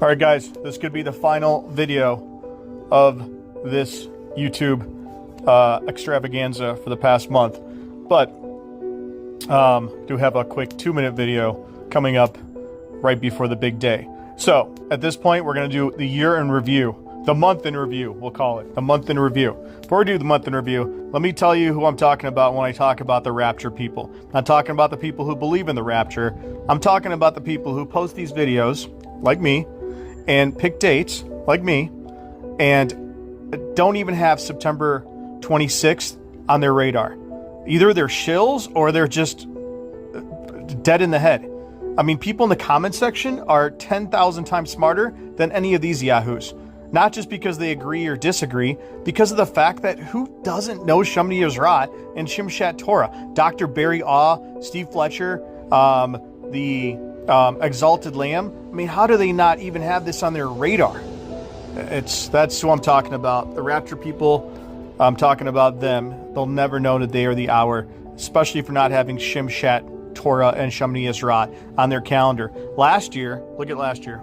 All right, guys, this could be the final video of this YouTube extravaganza for the past month, but do have a quick 2-minute video coming up right before the big day. So at this point, we're going to do the year in review, the month in review, we'll call it, the month in review. Before we do the month in review, let me tell you who I'm talking about when I talk about the rapture people. I'm not talking about the people who believe in the rapture. I'm talking about the people who post these videos, like me, and pick dates, like me, and don't even have September 26th on their radar. Either they're shills or they're just dead in the head. I mean, people in the comment section are 10,000 times smarter than any of these yahoos. Not just because they agree or disagree, because of the fact that who doesn't know Shemini Yizrat and Shimshat Torah? Dr. Barry Awe, Steve Fletcher, the Exalted Lamb. I mean, how do they not even have this on their radar? That's who I'm talking about. The rapture people, I'm talking about them. They'll never know the day or the hour, especially for not having Shimshat Torah and Shemini Yizrat on their calendar. Last year, look at last year.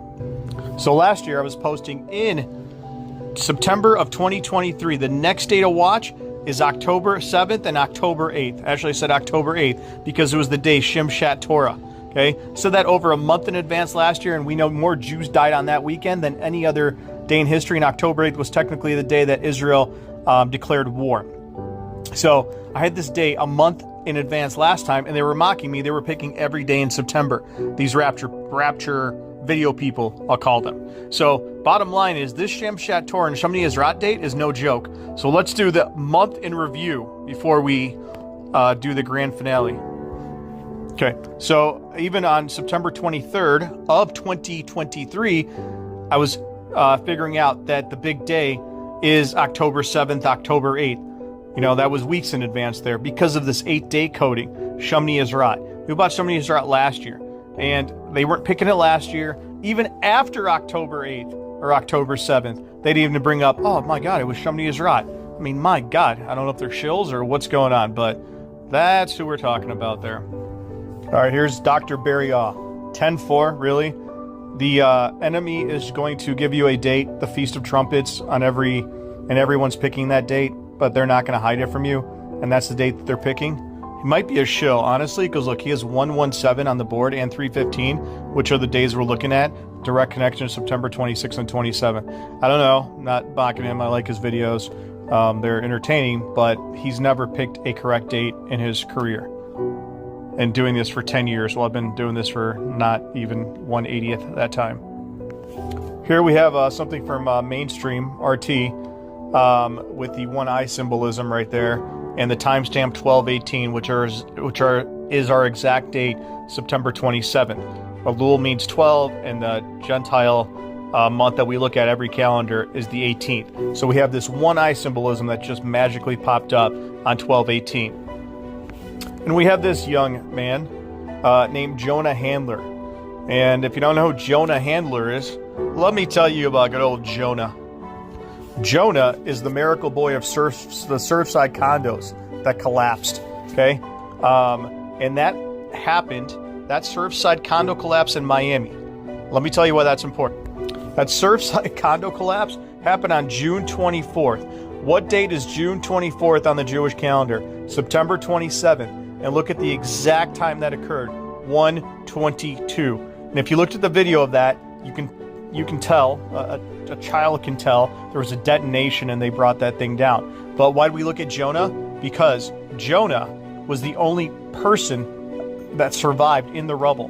So last year I was posting in September of 2023. The next day to watch is October 7th and October 8th. Actually, I said October 8th because it was the day Shimshat Torah. Okay, said that over a month in advance last year, and we know more Jews died on that weekend than any other day in history. And October 8th was technically the day that Israel declared war. So I had this day a month in advance last time, and they were mocking me. They were picking every day in September. These rapture video people, I'll call them. So bottom line is this Shimshat Torah and Shemini Yizrat date is no joke. So let's do the month in review before we do the grand finale. Okay, so even on September 23rd of 2023, I was figuring out that the big day is October 7th, October 8th. You know, that was weeks in advance there because of this 8-day coding, Shemini Yizrat. We bought Shemini Yizrat last year, and they weren't picking it last year. Even after October 8th or October 7th, they didn't even bring up, oh my God, it was Shemini Yizrat. I mean, my God, I don't know if they're shills or what's going on, but that's who we're talking about there. All right, here's Dr. Barry Awe. 10-4, really? The enemy is going to give you a date, the Feast of Trumpets, and everyone's picking that date, but they're not going to hide it from you, and that's the date that they're picking. He might be a shill, honestly, because look, he has 117 on the board and 315, which are the days we're looking at. Direct connection to September 26 and 27. I don't know, not mocking him. I like his videos. They're entertaining, but he's never picked a correct date in his career. And doing this for 10 years. Well, I've been doing this for not even 1/80th of that time. Here we have something from mainstream RT with the one eye symbolism right there, and the timestamp 1218, which is our exact date, September 27th. Elul means 12, and the Gentile month that we look at every calendar is the 18th. So we have this one eye symbolism that just magically popped up on 1218. And we have this young man named Jonah Handler. And if you don't know who Jonah Handler is, let me tell you about good old Jonah. Jonah is the miracle boy of the Surfside condos that collapsed, okay? And that happened, that Surfside condo collapse in Miami. Let me tell you why that's important. That Surfside condo collapse happened on June 24th. What date is June 24th on the Jewish calendar? September 27th. And look at the exact time that occurred, 1:22. And if you looked at the video of that, you can tell, a child can tell, there was a detonation and they brought that thing down. But why did we look at Jonah? Because Jonah was the only person that survived in the rubble.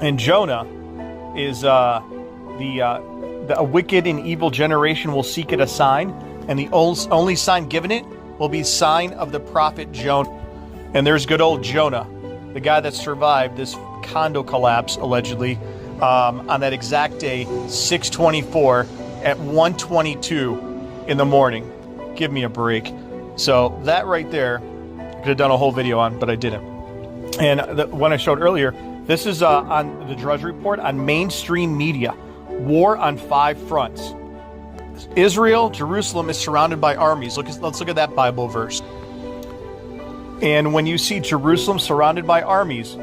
And Jonah is a wicked and evil generation will seek it a sign, and the only sign given it will be sign of the prophet Jonah. And there's good old Jonah, the guy that survived this condo collapse, allegedly, on that exact day, 6/24 at 1:22 in the morning. Give me a break. So that right there, I could have done a whole video on, but I didn't. And the one I showed earlier, this is on the Drudge Report on mainstream media. War on 5 fronts. Israel, Jerusalem is surrounded by armies. Let's look at that Bible verse. And when you see Jerusalem surrounded by armies,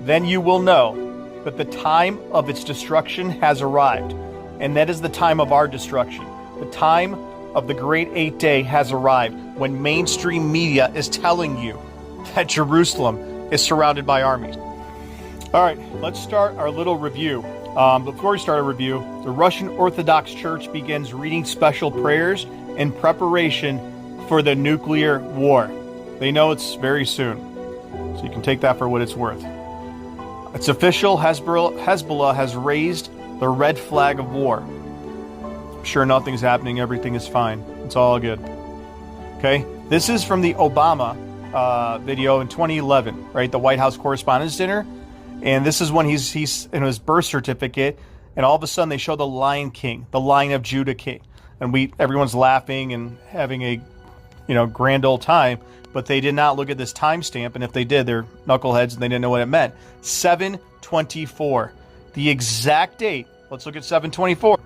then you will know but the time of its destruction has arrived. And that is the time of our destruction. The time of the great 8th day has arrived when mainstream media is telling you that Jerusalem is surrounded by armies. All right, let's start our little review. Before we start a review, the Russian Orthodox Church begins reading special prayers in preparation for the nuclear war. They know it's very soon, so you can take that for what it's worth. It's official, Hezbollah has raised the red flag of war. I'm sure nothing's happening, everything is fine. It's all good. Okay, this is from the Obama video in 2011, right? The White House Correspondents' Dinner. And this is when he's in his birth certificate, and all of a sudden they show the Lion King, the Lion of Judah King. And everyone's laughing and having a grand old time, but they did not look at this timestamp, and if they did, they're knuckleheads and they didn't know what it meant. 7/24. The exact date. Let's look at 7/24.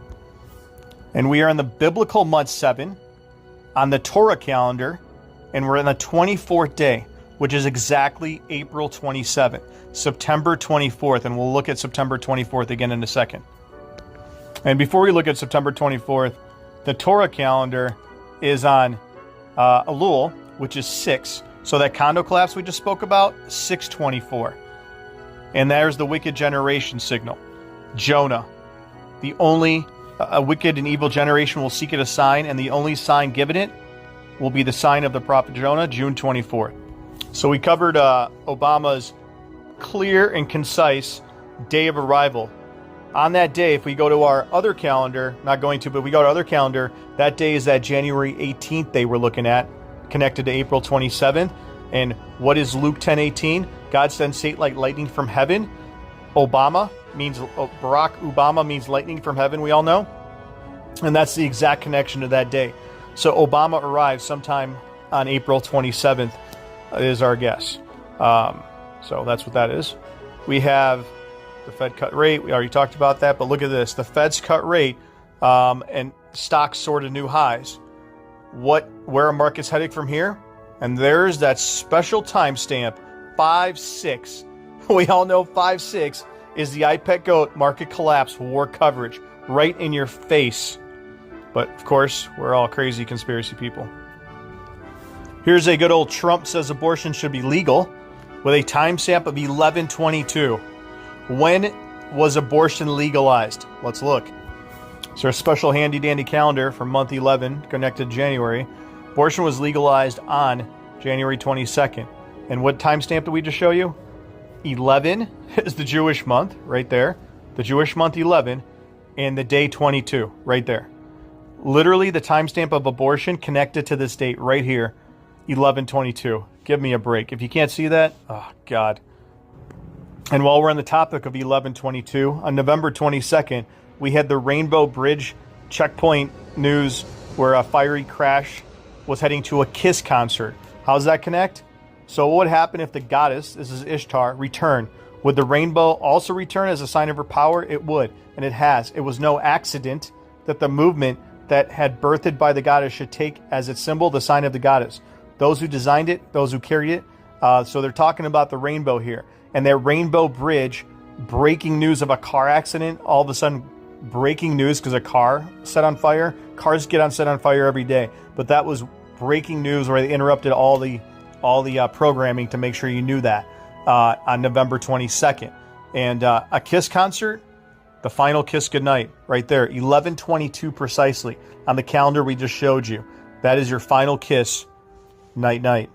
And we are in the biblical month 7 on the Torah calendar, and we're in the 24th day, which is exactly April 27th, September 24th, and we'll look at September 24th again in a second. And before we look at September 24th, the Torah calendar is on Elul, which is 6. So that condo collapse we just spoke about, 6/24. And there's the wicked generation signal. Jonah. The only a wicked and evil generation will seek it a sign, and the only sign given it will be the sign of the prophet Jonah, June 24th. So we covered Obama's clear and concise day of arrival. On that day, if we go to our other calendar, not going to, but we go to our other calendar, that day is that January 18th day we're looking at, connected to April 27th. And what is Luke 10:18? God sends Satan like lightning from heaven. Barack Obama means lightning from heaven, we all know. And that's the exact connection to that day. So Obama arrives sometime on April 27th is our guess. So that's what that is. We have the Fed cut rate. We already talked about that, but look at this. The Fed's cut rate and stocks soared to new highs. Where are markets heading from here? And there's that special timestamp, 5/6. We all know 5/6 is the IPEC GOAT market collapse war coverage right in your face. But of course, we're all crazy conspiracy people. Here's a good old Trump says abortion should be legal with a timestamp of 11/22. When was abortion legalized? Let's look. So our special handy dandy calendar for month 11 connected to January. Abortion was legalized on January 22nd. And what timestamp did we just show you? 11 is the Jewish month right there. The Jewish month 11 and the day 22 right there. Literally the timestamp of abortion connected to this date right here, 11/22. Give me a break. If you can't see that, oh God. And while we're on the topic of 11/22, on November 22nd, we had the Rainbow Bridge checkpoint news where a fiery crash was heading to a KISS concert. How does that connect? So what would happen if the goddess, this is Ishtar, returned? Would the rainbow also return as a sign of her power? It would, and it has. It was no accident that the movement that had birthed by the goddess should take as its symbol the sign of the goddess. Those who designed it, those who carried it. So they're talking about the rainbow here. And that Rainbow Bridge, breaking news of a car accident, all of a sudden breaking news because a car set on fire. Cars get set on fire every day. But that was breaking news where they interrupted all the programming to make sure you knew that on November 22nd. And a KISS concert, the final KISS Goodnight, right there, 11/22 precisely on the calendar we just showed you. That is your final KISS night.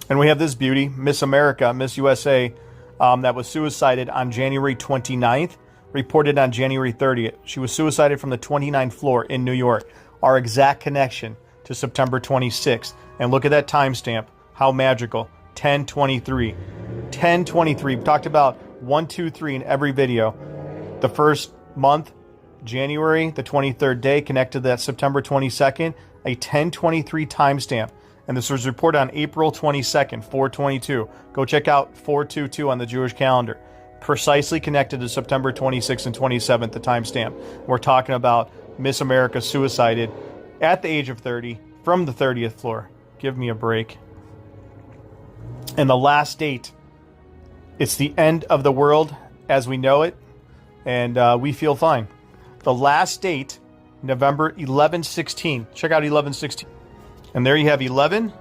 And we have this beauty, Miss America, Miss USA, that was suicided on January 29th, reported on January 30th. She was suicided from the 29th floor in New York. Our exact connection to September 26th. And look at that timestamp. How magical. 10/23. 10/23. We've talked about 1, 2, 3 in every video. The first month, January, the 23rd day, connected to that September 22nd, a 10/23 timestamp. And this was reported on April 22nd, 4/22. Go check out 4/22 on the Jewish calendar. Precisely connected to September 26th and 27th, the timestamp. We're talking about Miss America suicided at the age of 30 from the 30th floor. Give me a break. And the last date, it's the end of the world as we know it, and we feel fine. The last date, November 11/16. Check out 11/16. And there you have 11,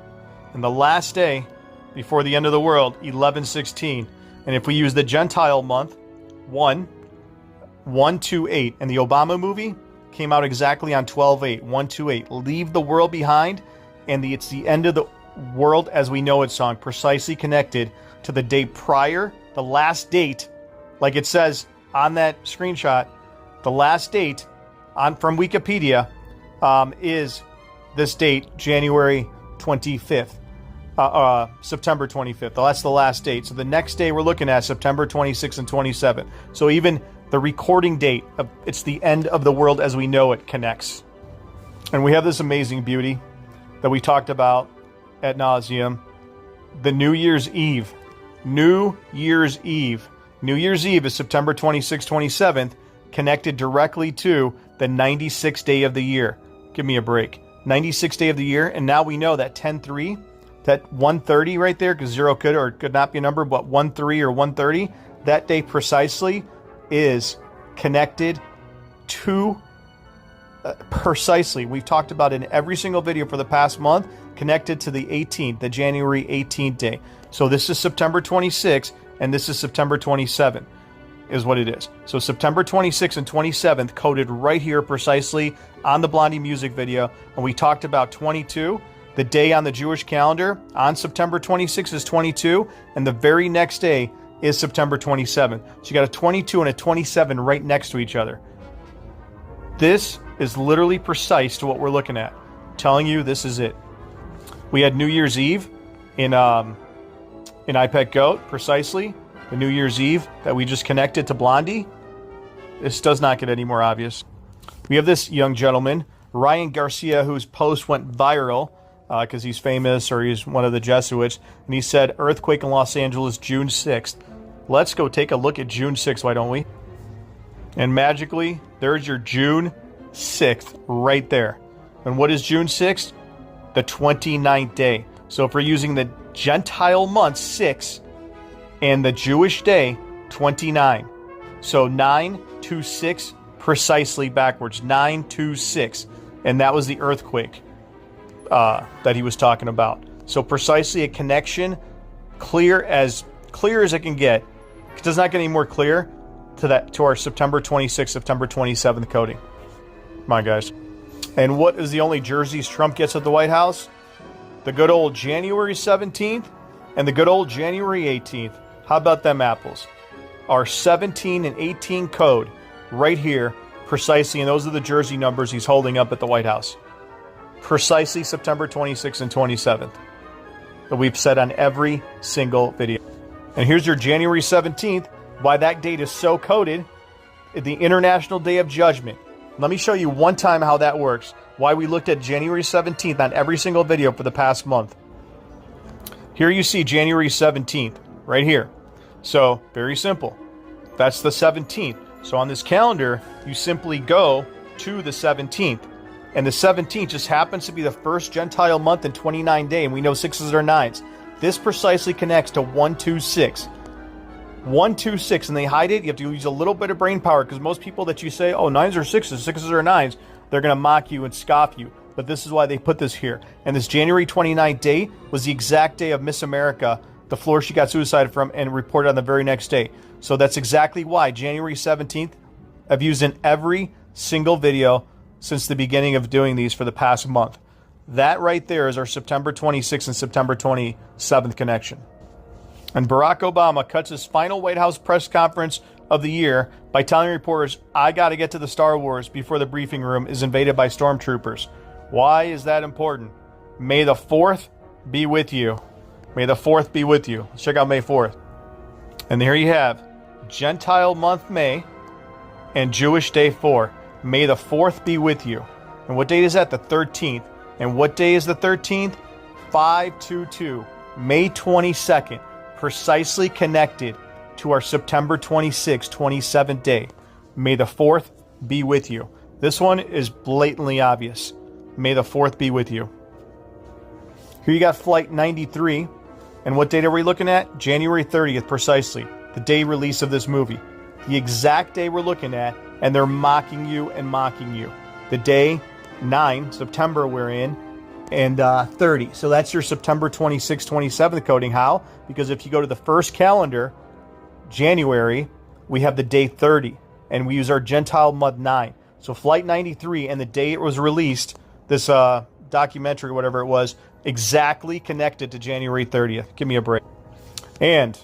and the last day before the end of the world, 11/16. And if we use the Gentile month, 1/128, and the Obama movie came out exactly on 12/8, 1/28. Leave the world behind, and it's the end of the world as we know it song, precisely connected to the day prior, the last date, like it says on that screenshot, the last date from Wikipedia is this date, January 25th, September 25th. That's the last date. So the next day we're looking at September 26th and 27th. So even the recording date of it's the end of the world as we know it connects. And we have this amazing beauty that we talked about ad nauseum, the New Year's Eve. New Year's Eve. New Year's Eve is September 26th, 27th, connected directly to the 96th day of the year. Give me a break. 96th day of the year, and now we know that 10-3, that 130 right there, because 0 could or could not be a number, but 1-3 or 130, that day precisely is connected to precisely. We've talked about in every single video for the past month, connected to the 18th, the January 18th day. So this is September 26th, and this is September 27th, is what it is. So September 26th and 27th coded right here precisely on the Blondie music video. And we talked about 22, the day on the Jewish calendar on September 26th is 22, and the very next day is September 27th. So you got a 22 and a 27 right next to each other. This is literally precise to what we're looking at. I'm telling you, this is it. We had New Year's Eve in iPet Goat, precisely. The New Year's Eve that we just connected to Blondie. This does not get any more obvious. We have this young gentleman, Ryan Garcia, whose post went viral because he's famous or he's one of the Jesuits. And he said, earthquake in Los Angeles, June 6th. Let's go take a look at June 6th, why don't we? And magically, there's your June 6th right there. And what is June 6th? The 29th day. So if we're using the Gentile month, 6, and the Jewish day, 29. So 926 precisely backwards. 926. And that was the earthquake that he was talking about. So precisely a connection, clear as it can get. It does not get any more clear to our September 26th, September 27th coding. Come on, guys. And what is the only jerseys Trump gets at the White House? The good old January 17th and the good old January 18th. How about them apples? Our 17 and 18 code right here, precisely, and those are the jersey numbers he's holding up at the White House. Precisely September 26th and 27th that we've said on every single video. And here's your January 17th, why that date is so coded, the International Day of Judgment. Let me show you one time how that works, why we looked at January 17th on every single video for the past month. Here you see January 17th, right here. So, very simple. That's the 17th. So on this calendar, you simply go to the 17th. And the 17th just happens to be the first Gentile month in 29 days, and we know 6s are 9s. This precisely connects to 126. 126, and they hide it. You have to use a little bit of brain power, because most people that you say, oh, 9s are 6s, 6s are 9s, they're going to mock you and scoff you. But this is why they put this here. And this January 29th day was the exact day of Miss America, the floor she got suicided from, and reported on the very next day. So that's exactly why January 17th, I've used in every single video since the beginning of doing these for the past month. That right there is our September 26th and September 27th connection. And Barack Obama cuts his final White House press conference of the year by telling reporters, I got to get to the Star Wars before the briefing room is invaded by stormtroopers. Why is that important? May the 4th be with you. May the 4th be with you. Let's check out May 4th. And there you have Gentile month May and Jewish day 4. May the 4th be with you. And what date is that? The 13th. And what day is the 13th? 522. May 22nd. Precisely connected to our September 26th, 27th day. May the 4th be with you. This one is blatantly obvious. May the 4th be with you. Here you got Flight 93. And what date are we looking at? January 30th, precisely. The day release of this movie. the exact day we're looking at, and they're mocking you and mocking you. The day 9 September we're in, and 30. So that's your September 26th, 27th coding. How? Because if you go to the first calendar, January, we have the day 30, and we use our Gentile month 9. So Flight 93 and the day it was released, this documentary, whatever it was, exactly connected to January 30th. Give me a break. And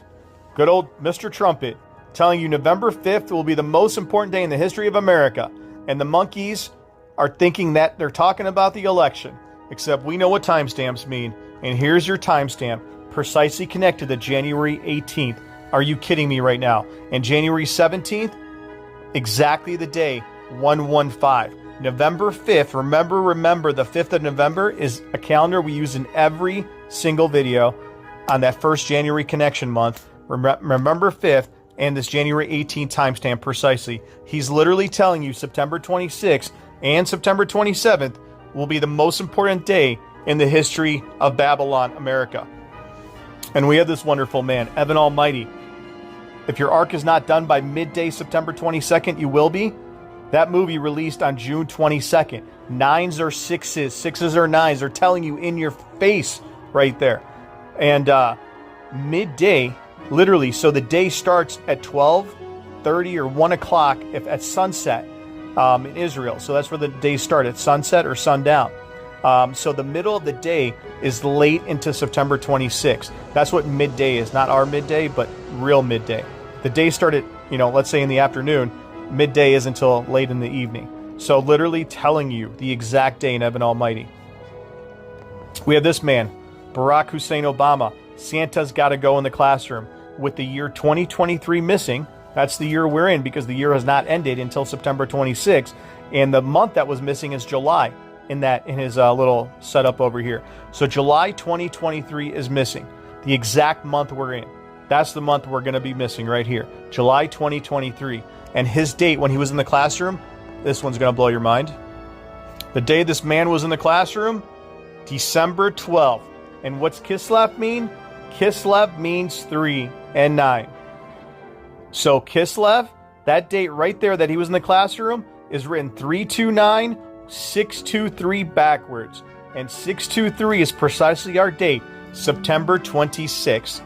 good old Mr. Trumpet telling you November 5th will be the most important day in the history of America. And the monkeys are thinking that they're talking about the election. Except we know what timestamps mean. And here's your timestamp, precisely connected to January 18th. Are you kidding me right now? And January 17th, exactly the day, 115. November 5th, remember the 5th of November is a calendar we use in every single video on that first January connection month. Remember 5th and this January 18th timestamp precisely. He's literally telling you September 26th and September 27th will be the most important day in the history of Babylon, America. And we have this wonderful man, Evan Almighty. If your arc is not done by midday September 22nd, you will be. That movie released on June 22nd. 9s or 6s, 6s or 9s. They're telling you in your face right there. And midday, literally, so the day starts at 12:30 or 1 o'clock if at sunset in Israel. So that's where the days start, at sunset or sundown. So the middle of the day is late into September 26th. That's what midday is. Not our midday, but real midday. The day started, let's say in the afternoon. Midday is until late in the evening. So literally telling you the exact day in Evan Almighty. We have this man, Barack Hussein Obama. Santa's got to go in the classroom. With the year 2023 missing, that's the year we're in because the year has not ended until September 26th. And the month that was missing is July in his little setup over here. So July 2023 is missing. The exact month we're in. That's the month we're going to be missing right here. July 2023. And his date when he was in the classroom, this one's going to blow your mind. The day this man was in the classroom, December 12th. And what's Kislev mean? Kislev means 3 and 9. So Kislev, that date right there that he was in the classroom is written 329, 623 backwards. And 623 is precisely our date, September 26th.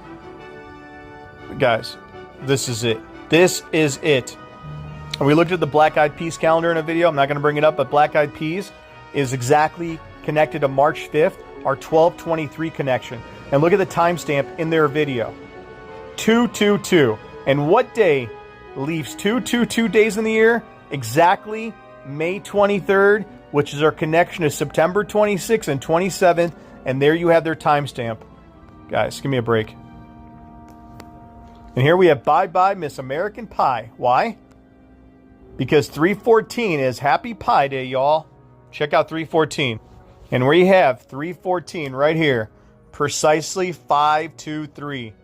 Guys, this is it. This is it. And we looked at the Black Eyed Peas calendar in a video. I'm not going to bring it up, but Black Eyed Peas is exactly connected to March 5th, our 1223 connection. And look at the timestamp in their video. 222. And what day leaves 222 days in the year? Exactly May 23rd, which is our connection to September 26th and 27th. And there you have their timestamp. Guys, give me a break. And here we have Bye Bye Miss American Pie. Why? Because 314 is Happy Pie Day, y'all. Check out 314. And we have 314 right here. Precisely 523.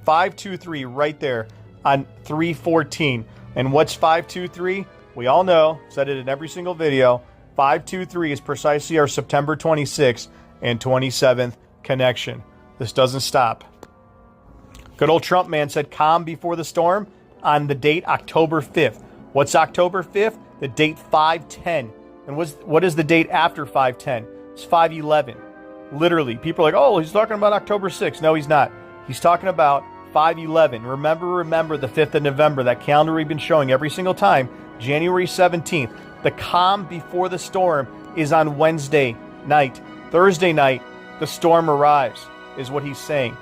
523 right there on 314. And what's 523? We all know, said it in every single video. 523 is precisely our September 26th and 27th connection. This doesn't stop. Good old Trump man said calm before the storm on the date October 5th. What's October 5th? The date 510. And what is the date after 510? It's 511. Literally, people are like, oh, he's talking about October 6th. No, he's not. He's talking about 511. Remember the 5th of November, that calendar we've been showing every single time. January 17th. The calm before the storm is on Wednesday night. Thursday night, the storm arrives, is what he's saying.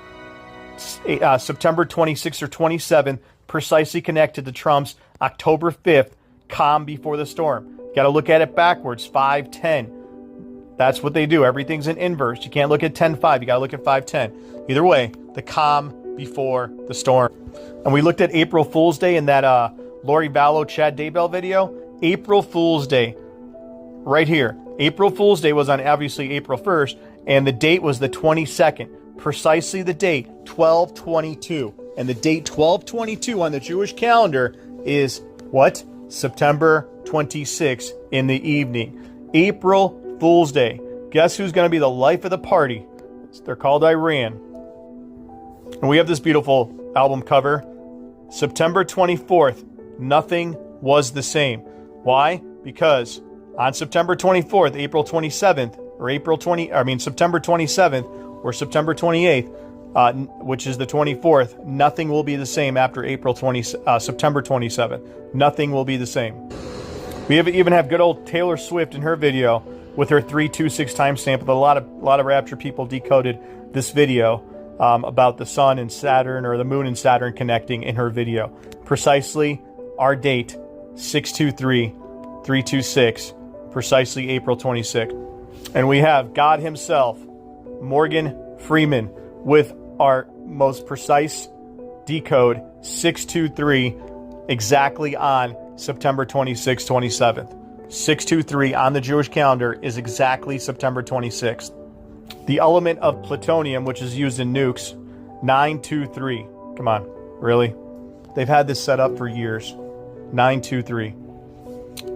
September 26th or 27th, precisely connected to Trump's October 5th, calm before the storm. Got to look at it backwards, 510. That's what they do. Everything's in inverse. You can't look at 10-5. You got to look at 510. Either way, the calm before the storm. And we looked at April Fool's Day in that Lori Vallow, Chad Daybell video. April Fool's Day, right here. April Fool's Day was on obviously April 1st, and the date was the 22nd. Precisely the date, 12/22. And the date 12/22 on the Jewish calendar is what? September 26th in the evening. April Fool's Day. Guess who's going to be the life of the party? They're called Iran. And we have this beautiful album cover. September 24th, nothing was the same. Why? Because on September 24th, April 27th, or September 27th or September 28th, which is the 24th, nothing will be the same after September 27th. Nothing will be the same. We even have good old Taylor Swift in her video with her 326 timestamp. With a lot of rapture people decoded this video about the sun and Saturn, or the moon and Saturn connecting, in her video. Precisely our date, 623-326, precisely April 26th. And we have God himself, Morgan Freeman, with our most precise decode, 623, exactly on September 26th, 27th. 623 on the Jewish calendar is exactly September 26th. The element of plutonium, which is used in nukes, 923. Come on, really? They've had this set up for years. 923.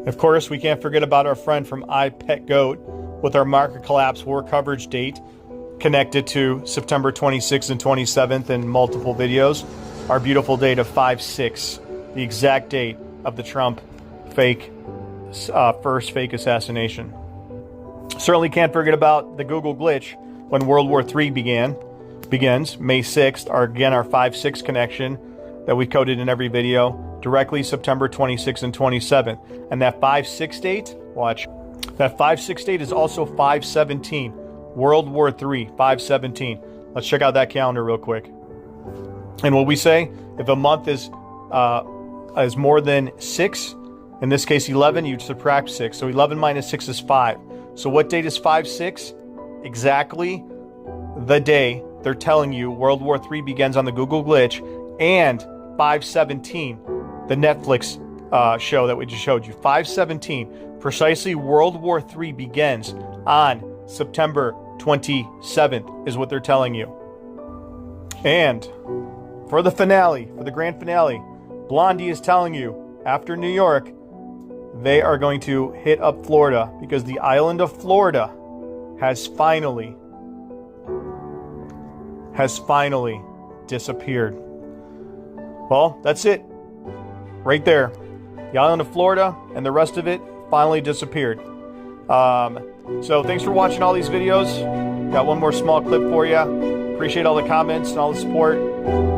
Of course, we can't forget about our friend from iPetGoat with our market collapse war coverage date connected to September 26th and 27th in multiple videos. Our beautiful date of 5/6, the exact date of the Trump first fake assassination. Certainly can't forget about the Google glitch when World War III begins, May 6th, our 5/6 connection that we coded in every video, directly September 26th and 27th. And that 5/6 date, watch, that 5/6 date is also 5/17, World War III, 5/17. Let's check out that calendar real quick. And what we say, if a month is more than 6, in this case 11, you'd subtract 6. So 11 minus 6 is 5. So what date is 5/6? Exactly the day they're telling you World War III begins on the Google glitch, and 5/17, the Netflix show that we just showed you. 5/17, precisely World War III begins on September 27th is what they're telling you. And for the finale, for the grand finale, Blondie is telling you, after New York, they are going to hit up Florida, because the island of Florida has finally disappeared. Well, that's it. Right there. The island of Florida and the rest of it finally disappeared. So thanks for watching all these videos. Got one more small clip for you. Appreciate all the comments and all the support.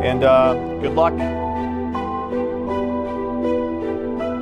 And good luck.